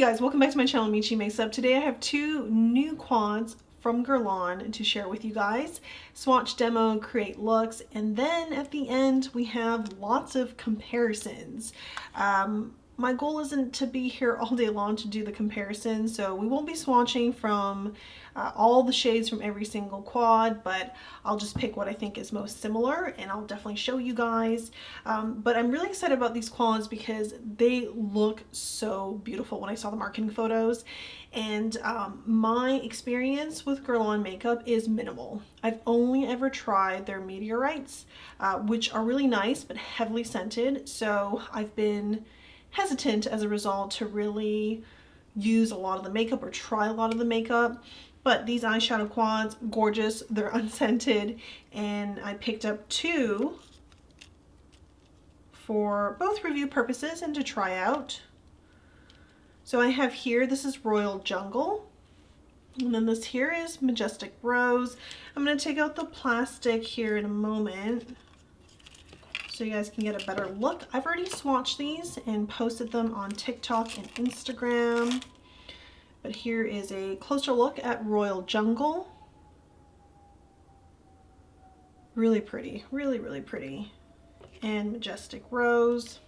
guys, welcome back to my channel, Michi Makes Up. Today I have two new quads from Guerlain to share with you guys. Swatch demo, create looks, and then at the end we have lots of comparisons. My goal isn't to be here all day long to do the comparison, so we won't be swatching from all the shades from every single quad, but I'll just pick what I think is most similar and I'll definitely show you guys. But I'm really excited about these quads because they look so beautiful when I saw the marketing photos. And my experience with Guerlain makeup is minimal. I've only ever tried their meteorites, which are really nice but heavily scented, so I've been hesitant as a result to really use a lot of the makeup or try a lot of the makeup. But these eyeshadow quads, gorgeous, they're unscented, and I picked up two for both review purposes and to try out. So I have here, this is Royal Jungle, and then this here is Majestic Rose. I'm going to take out the plastic here in a moment so you guys can get a better look. I've already swatched these and posted them on TikTok and Instagram. But here is a closer look at Royal Jungle. Really pretty, really, really pretty. And Majestic Rose.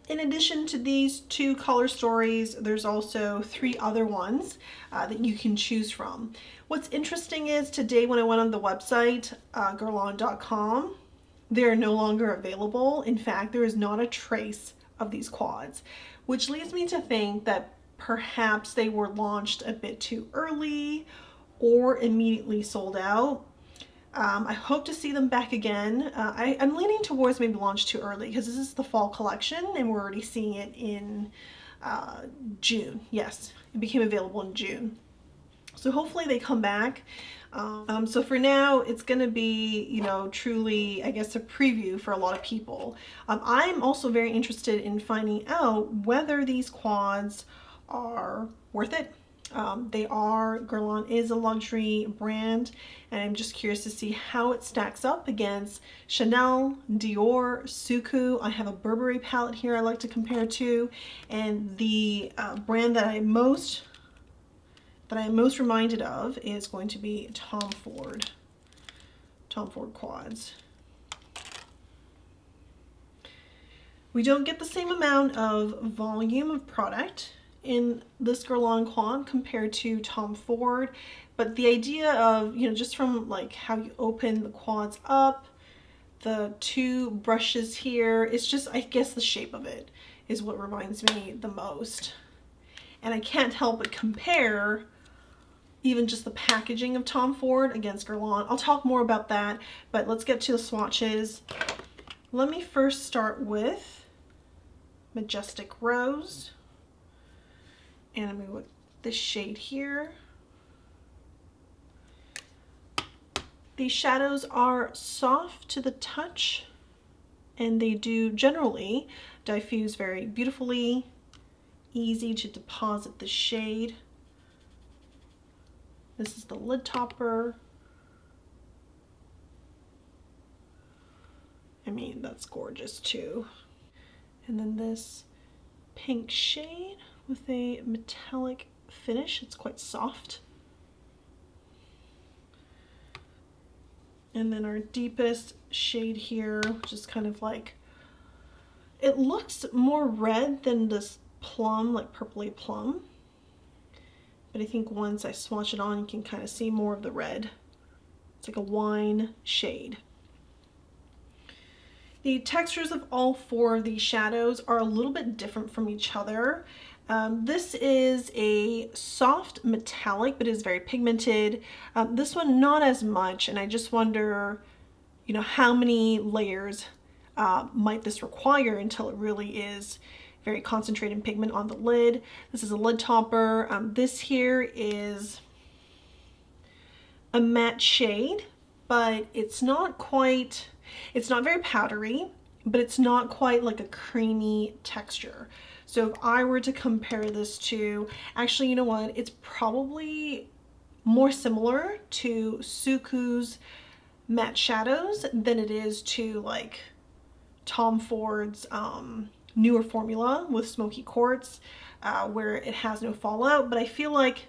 In addition to these two color stories, there's also three other ones that you can choose from. What's interesting is today when I went on the website, Guerlain.com, they're no longer available. In fact, there is not a trace of these quads, which leads me to think that perhaps they were launched a bit too early or immediately sold out. I hope to see them back again. I'm leaning towards maybe launch too early because this is the fall collection and we're already seeing it in June. Yes, it became available in June. So hopefully they come back. So for now, it's going to be, you know, truly, I guess, a preview for a lot of people. I'm also very interested in finding out whether these quads are worth it. They are, Guerlain is a luxury brand, and I'm just curious to see how it stacks up against Chanel, Dior, SUQQU. I have a Burberry palette here I like to compare to, and the brand that I'm most reminded of is going to be Tom Ford quads. We don't get the same amount of volume of product in this Guerlain quad compared to Tom Ford, but the idea of, you know, just from like how you open the quads up, the two brushes here, it's just, I guess the shape of it is what reminds me the most. And I can't help but compare even just the packaging of Tom Ford against Guerlain. I'll talk more about that, but let's get to the swatches. Let me first start with Majestic Rose. And I'm going to go with this shade here. These shadows are soft to the touch, and they do generally diffuse very beautifully, easy to deposit the shade. This is the lid topper. I mean, that's gorgeous too. And then this pink shade with a metallic finish. It's quite soft. And then our deepest shade here, which is kind of like, it looks more red than this plum, like purpley plum. But I think once I swatch it on, you can kind of see more of the red. It's like a wine shade. The textures of all four of these shadows are a little bit different from each other. This is a soft metallic, but is very pigmented. This one not as much, and I just wonder, you know, how many layers might this require until it really is very concentrated pigment on the lid. This is a lid topper. This here is a matte shade, but it's not quite, it's not very powdery, but it's not quite like a creamy texture. So if I were to compare this to, actually, you know what, it's probably more similar to SUQQU's matte shadows than it is to like Tom Ford's newer formula with smoky quartz where it has no fallout, but I feel like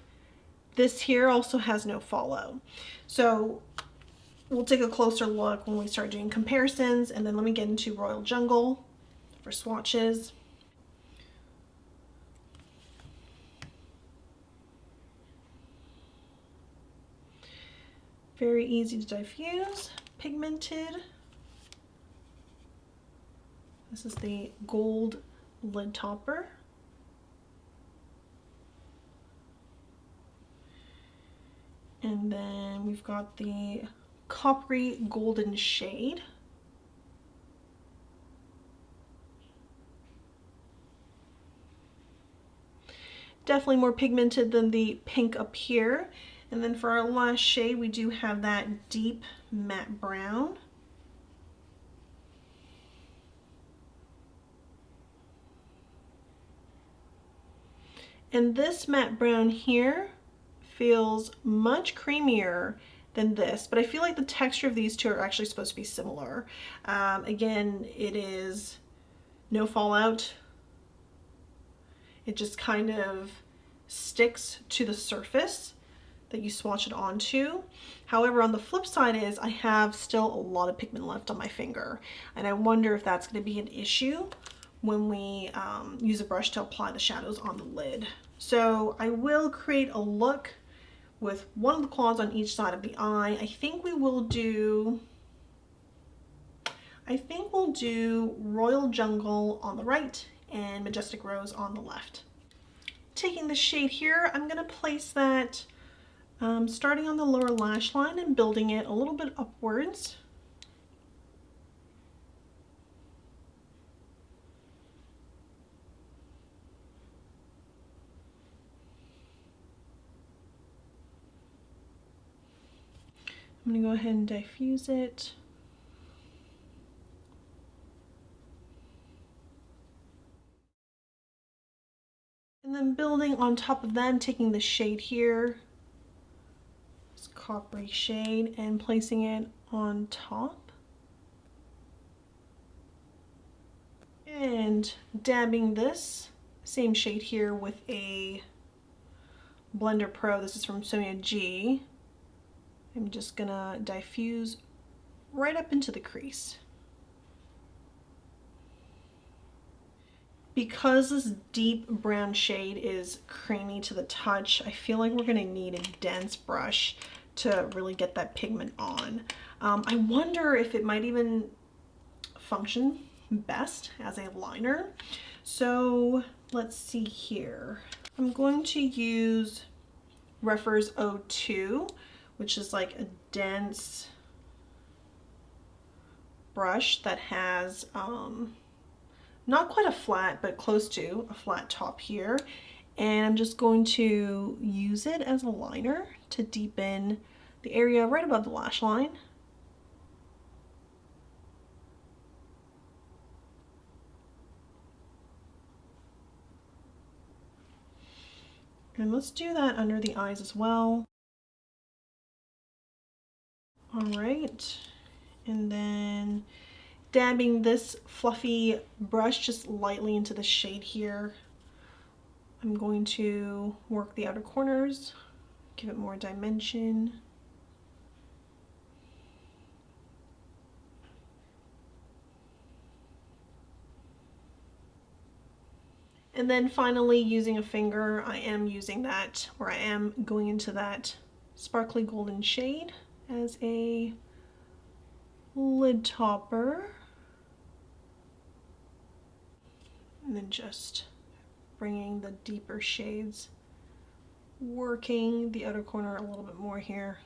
this here also has no fallout. So we'll take a closer look when we start doing comparisons, and then let me get into Royal Jungle for swatches. Very easy to diffuse, pigmented. This is the gold lid topper. And then we've got the coppery golden shade. Definitely more pigmented than the pink up here. And then for our last shade, we do have that deep matte brown. And this matte brown here feels much creamier than this, but I feel like the texture of these two are actually supposed to be similar. Again, it is no fallout. It just kind of sticks to the surface that you swatch it onto. However, on the flip side is I have still a lot of pigment left on my finger, and I wonder if that's going to be an issue when we use a brush to apply the shadows on the lid. So I will create a look with one of the claws on each side of the eye. I think we'll do Royal Jungle on the right and Majestic Rose on the left. Taking the shade here, I'm going to place that starting on the lower lash line and building it a little bit upwards. I'm going to go ahead and diffuse it. And then building on top of them, taking the shade here, this coppery shade, and placing it on top. And dabbing this same shade here with a Blender Pro. This is from Sonia G. I'm just gonna diffuse right up into the crease. Because this deep brown shade is creamy to the touch, I feel like we're gonna need a dense brush to really get that pigment on. I wonder if it might even function best as a liner. So let's see here. I'm going to use Rephr's 02, which is like a dense brush that has not quite a flat, but close to a flat top here. And I'm just going to use it as a liner to deepen the area right above the lash line. And let's do that under the eyes as well. All right, and then dabbing this fluffy brush just lightly into the shade here. I'm going to work the outer corners, give it more dimension. And then finally, using a finger, I am going into that sparkly golden shade as a lid topper, and then just bringing the deeper shades, working the outer corner a little bit more here.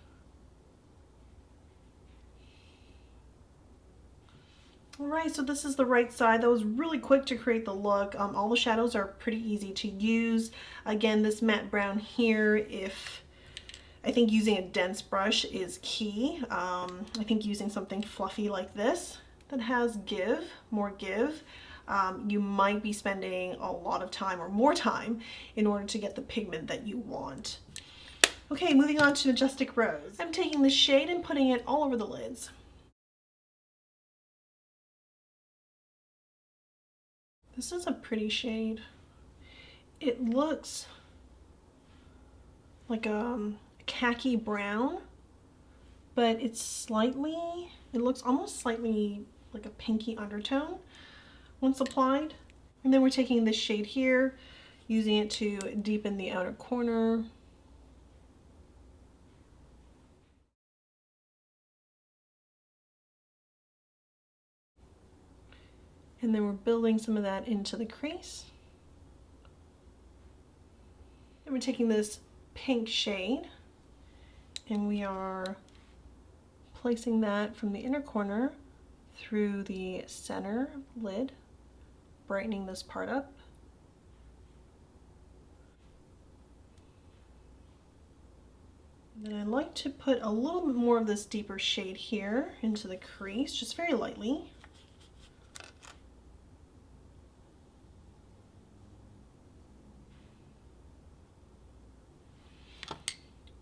All right, so this is the right side. That was really quick to create the look. All the shadows are pretty easy to use. Again, this matte brown here, I think using a dense brush is key. I think using something fluffy like this that has more give, you might be spending a lot of time or more time in order to get the pigment that you want. Okay, moving on to Majestic Rose. I'm taking the shade and putting it all over the lids. This is a pretty shade. It looks like a khaki brown, but it's slightly, it looks almost slightly like a pinky undertone once applied. And then we're taking this shade here, using it to deepen the outer corner. And then we're building some of that into the crease. And we're taking this pink shade and we are placing that from the inner corner through the center lid, brightening this part up. And then I like to put a little bit more of this deeper shade here into the crease, just very lightly.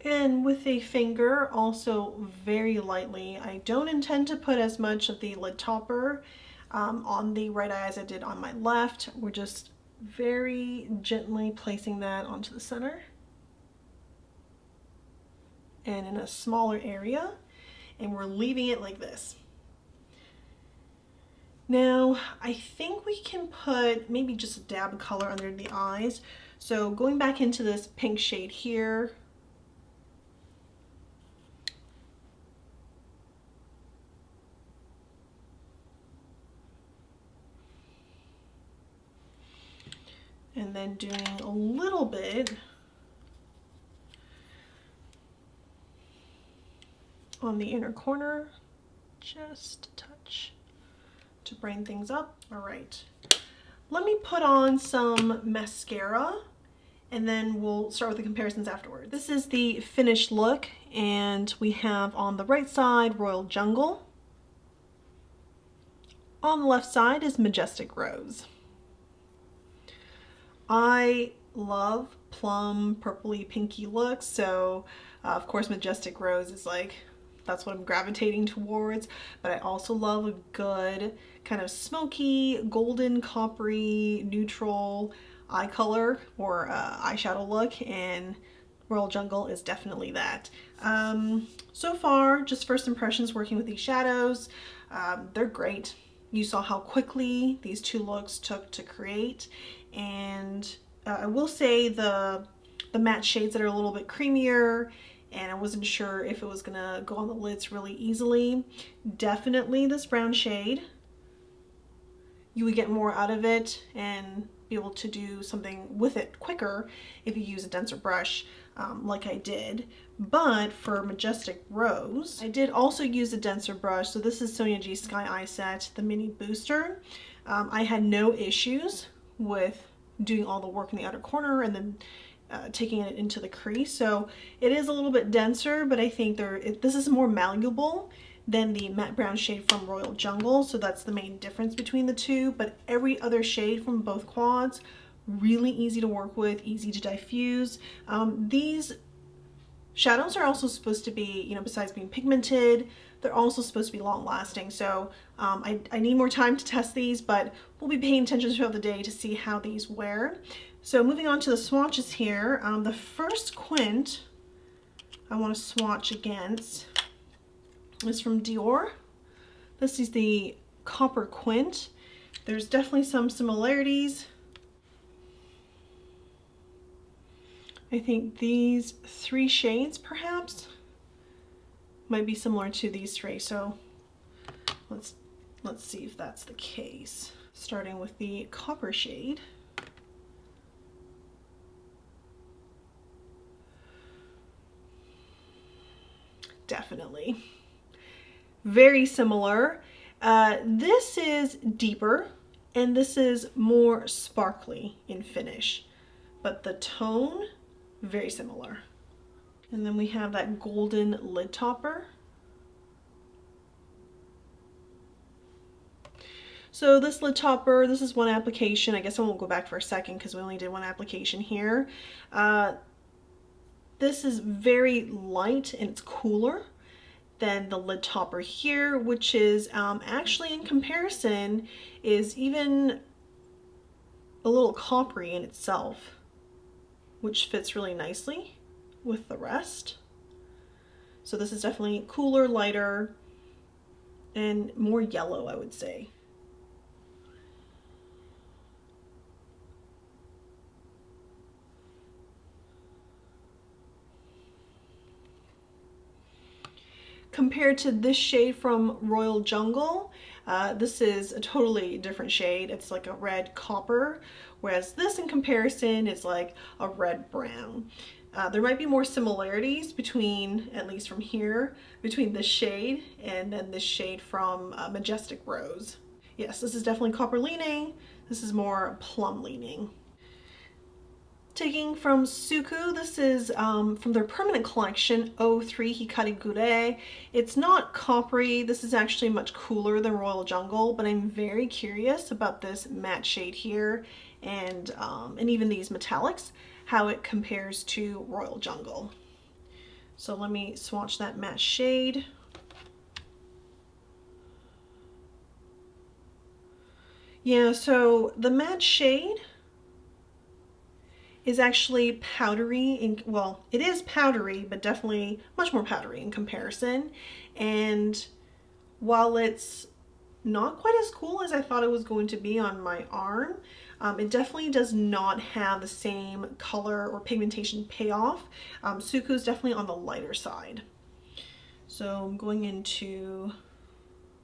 And with a finger, also very lightly. I don't intend to put as much of the lid topper on the right eye as I did on my left. We're just very gently placing that onto the center and in a smaller area, and we're leaving it like this. Now, I think we can put maybe just a dab of color under the eyes. So going back into this pink shade here, and then doing a little bit on the inner corner, just a touch to brighten things up. All right, let me put on some mascara and then we'll start with the comparisons afterwards. This is the finished look, and we have on the right side Royal Jungle. On the left side is Majestic Rose. I love plum, purpley, pinky looks, so of course Majestic Rose is like, that's what I'm gravitating towards, but I also love a good kind of smoky, golden, coppery, neutral eye color or eyeshadow look, and Royal Jungle is definitely that. So far, just first impressions working with these shadows, they're great. You saw how quickly these two looks took to create, and I will say the matte shades that are a little bit creamier, and I wasn't sure if it was gonna go on the lids really easily. Definitely this brown shade. You would get more out of it and be able to do something with it quicker if you use a denser brush like I did. But for Majestic Rose, I did also use a denser brush. So this is Sonia G Sky Eye Set, the mini booster. I had no issues with doing all the work in the outer corner and then taking it into the crease. So it is a little bit denser, but I think this is more malleable than the matte brown shade from Royal Jungle. So that's the main difference between the two, but every other shade from both quads, really easy to work with, easy to diffuse. These shadows are also supposed to be, you know, besides being pigmented, they're also supposed to be long lasting. So I need more time to test these, but we'll be paying attention throughout the day to see how these wear. So moving on to the swatches here, the first quint I want to swatch against is from Dior. This is the Copper Quint. There's definitely some similarities. I think these three shades perhaps might be similar to these three, so let's see if that's the case. Starting with the copper shade. Definitely. Very similar. This is deeper and this is more sparkly in finish, but the tone, very similar. And then we have that golden lid topper. So this lid topper, this is one application. I guess I won't go back for a second because we only did one application here. This is very light and it's cooler than the lid topper here, which is actually in comparison is even a little coppery in itself, which fits really nicely with the rest. So this is definitely cooler, lighter, and more yellow, I would say. Compared to this shade from Royal Jungle, this is a totally different shade. It's like a red copper, whereas this in comparison is like a red brown. There might be more similarities between, at least from here, between this shade and then this shade from Majestic Rose. Yes, this is definitely copper leaning. This is more plum leaning. Taking from SUQQU, this is from their permanent collection, 03 Hikari Gure. It's not coppery, this is actually much cooler than Royal Jungle, but I'm very curious about this matte shade here and even these metallics, how it compares to Royal Jungle. So let me swatch that matte shade. Yeah, so the matte shade is actually powdery, well, it is powdery, but definitely much more powdery in comparison. And while it's not quite as cool as I thought it was going to be on my arm, it definitely does not have the same color or pigmentation payoff. SUQQU is definitely on the lighter side. So I'm going into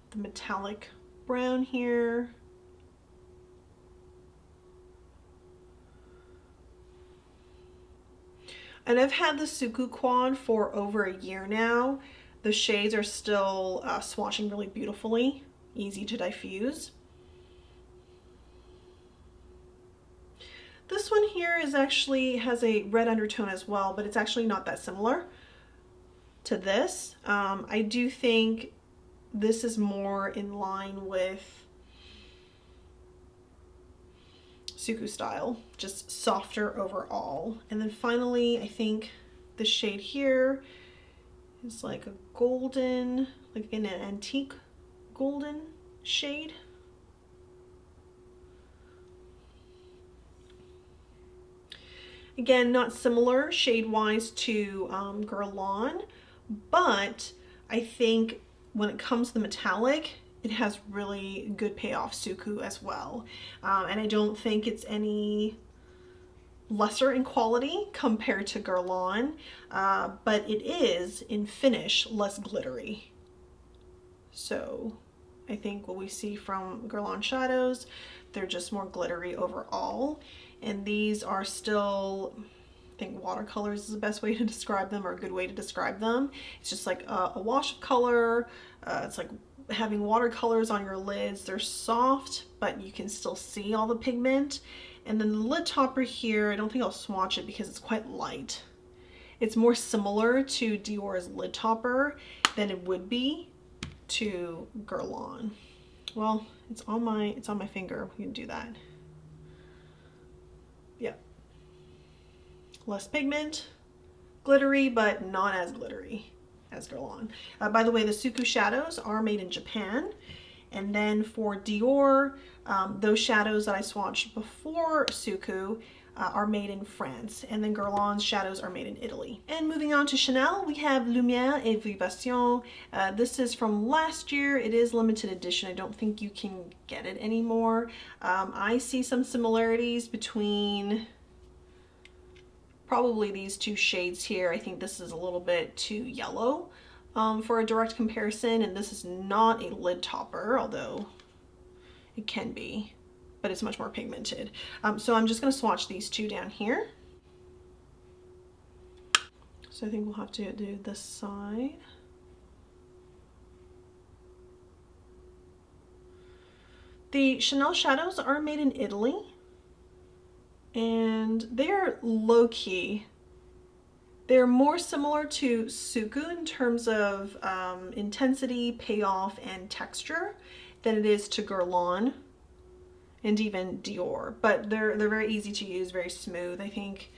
the metallic brown here. And I've had the SUQQU quad for over a year now. The shades are still swatching really beautifully, easy to diffuse. This one here is actually has a red undertone as well, but it's actually not that similar to this. I do think this is more in line with SUQQU style, just softer overall. And then finally, I think the shade here is like a golden, like an antique golden shade. Again, not similar shade-wise to Guerlain, but I think when it comes to the metallic, it has really good payoff SUQQU as well. And I don't think it's any lesser in quality compared to Guerlain, but it is in finish less glittery. So I think what we see from Guerlain shadows, they're just more glittery overall. And these are still, I think watercolors is the best way to describe them, or a good way to describe them. It's just like a wash of color. It's like having watercolors on your lids. They're soft, but you can still see all the pigment. And then the lid topper here, I don't think I'll swatch it because it's quite light. It's more similar to Dior's lid topper than it would be to Guerlain. Well, it's on my finger. We can do that. Yeah. Less pigment, glittery, but not as glittery as Guerlain. By the way, the SUQQU shadows are made in Japan. And then for Dior, those shadows that I swatched before SUQQU are made in France. And then Guerlain's shadows are made in Italy. And moving on to Chanel, we have Lumières et Vibration. This is from last year. It is limited edition. I don't think you can get it anymore. I see some similarities between probably these two shades here. I think this is a little bit too yellow for a direct comparison, and this is not a lid topper, although it can be, but it's much more pigmented. So I'm just going to swatch these two down here. So I think we'll have to do this side. The Chanel shadows are made in Italy, and they're low-key. They're more similar to SUQQU in terms of intensity, payoff, and texture than it is to Guerlain and even Dior. But they're very easy to use, very smooth. I think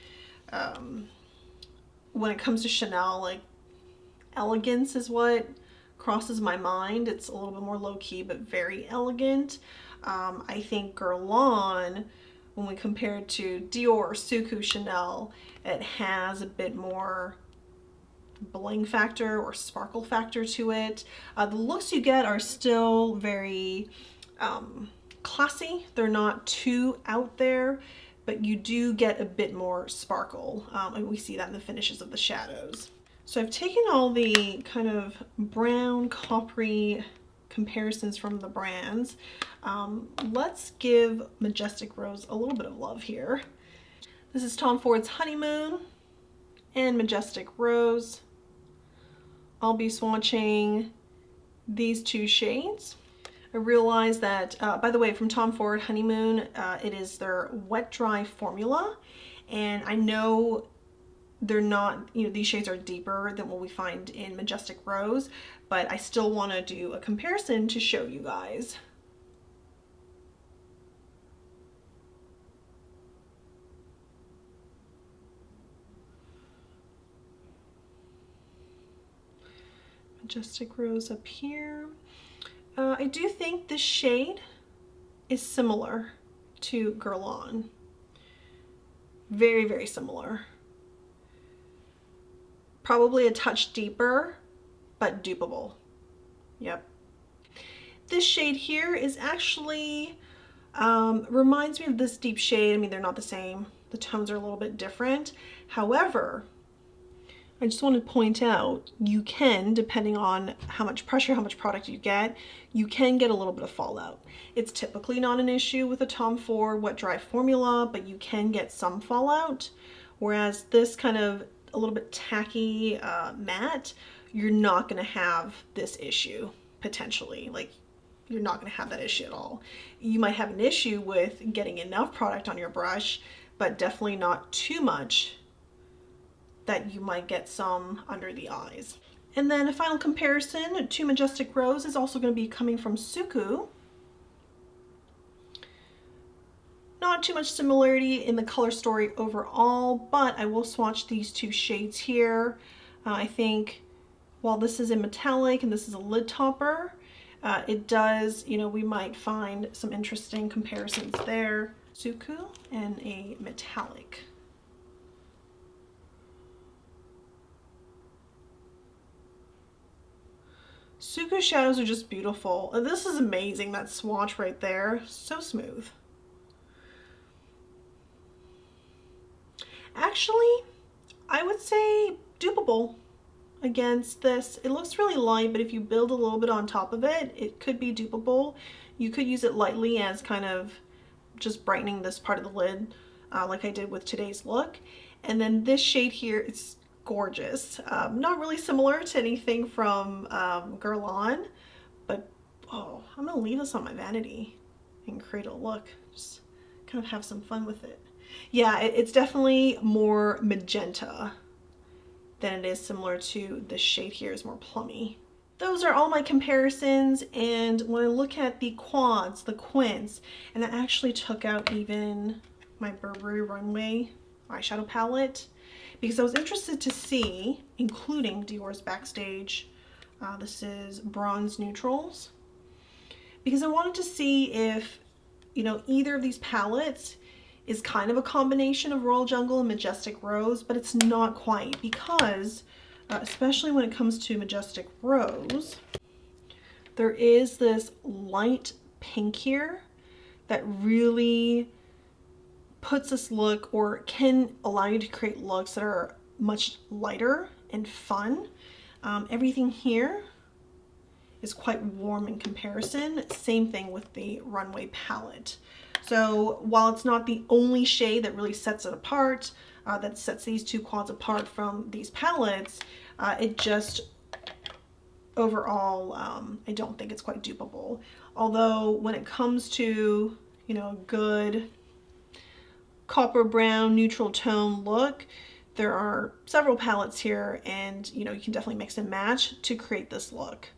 when it comes to Chanel, like, elegance is what crosses my mind. It's a little bit more low-key, but very elegant. I think Guerlain, when we compare it to Dior, SUQQU, Chanel, it has a bit more bling factor or sparkle factor to it. The looks you get are still very classy. They're not too out there, but you do get a bit more sparkle, and we see that in the finishes of the shadows. So I've taken all the kind of brown coppery comparisons from the brands. Let's give Majestic Rose a little bit of love here. This is Tom Ford's Honeymoon and Majestic Rose. I'll be swatching these two shades. I realized that, by the way, from Tom Ford Honeymoon, it is their wet dry formula, and I know they're not, you know, these shades are deeper than what we find in Majestic Rose, but I still want to do a comparison to show you guys. Majestic Rose up here. I do think this shade is similar to Guerlain. Very, very similar. Probably a touch deeper, but dupable. Yep. This shade here is actually, reminds me of this deep shade. I mean, they're not the same. The tones are a little bit different. However, I just want to point out, you can, depending on how much pressure, how much product you get, you can get a little bit of fallout. It's typically not an issue with a Tom Ford wet dry formula, but you can get some fallout. Whereas this kind of a little bit tacky matte, you're not going to have this issue potentially. Like, you're not going to have that issue at all. You might have an issue with getting enough product on your brush, but definitely not too much that you might get some under the eyes. And then a final comparison to Majestic Rose is also going to be coming from SUQQU. Not too much similarity in the color story overall, but I will swatch these two shades here. I think while this is in metallic and this is a lid topper, it does, you know, we might find some interesting comparisons there. SUQQU and a metallic. SUQQU shadows are just beautiful. And this is amazing, that swatch right there. So smooth. Actually, I would say dupable against this. It looks really light, but if you build a little bit on top of it, it could be dupable. You could use it lightly as kind of just brightening this part of the lid, like I did with today's look. And then this shade here is gorgeous. Not really similar to anything from Guerlain, but oh, I'm gonna leave this on my vanity and create a look. Just kind of have some fun with it. Yeah, it's definitely more magenta than it is similar to this shade here, is more plummy. Those are all my comparisons, and when I look at the quads, the quints, and I actually took out even my Burberry Runway eyeshadow palette, because I was interested to see, including Dior's Backstage, this is bronze neutrals, because I wanted to see if, you know, either of these palettes is kind of a combination of Royal Jungle and Majestic Rose, but it's not quite, because especially when it comes to Majestic Rose, there is this light pink here that really puts this look, or can allow you to create looks that are much lighter and fun. Everything here is quite warm in comparison. Same thing with the Runway palette. So while it's not the only shade that really sets it apart, that sets these two quads apart from these palettes, it just overall, I don't think it's quite dupable. Although when it comes to, you know, good copper brown neutral tone look, there are several palettes here, and you know, you can definitely mix and match to create this look.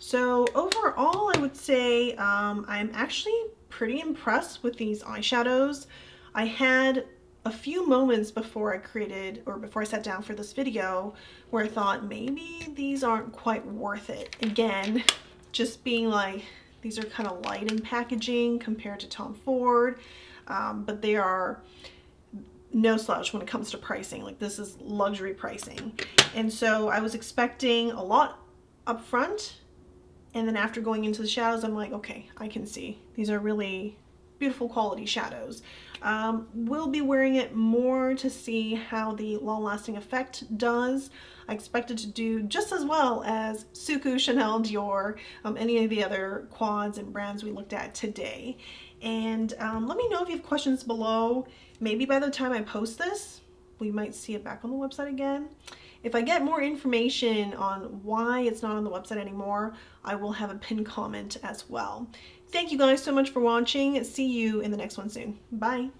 So overall, I would say I'm actually pretty impressed with these eyeshadows. I had a few moments before I created, or before I sat down for this video, where I thought maybe these aren't quite worth it. Again, just being like, these are kind of light in packaging compared to Tom Ford. but they are no slouch when it comes to pricing. Like, this is luxury pricing. And so I was expecting a lot up front, and then after going into the shadows, I'm like, okay, I can see these are really beautiful quality shadows. We'll be wearing it more to see how the long-lasting effect does. I expect it to do just as well as SUQQU, Chanel, Dior, any of the other quads and brands we looked at today. And let me know if you have questions below. Maybe by the time I post this, we might see it back on the website again. If I get more information on why it's not on the website anymore, I will have a pinned comment as well. Thank you guys so much for watching. See you in the next one soon. Bye.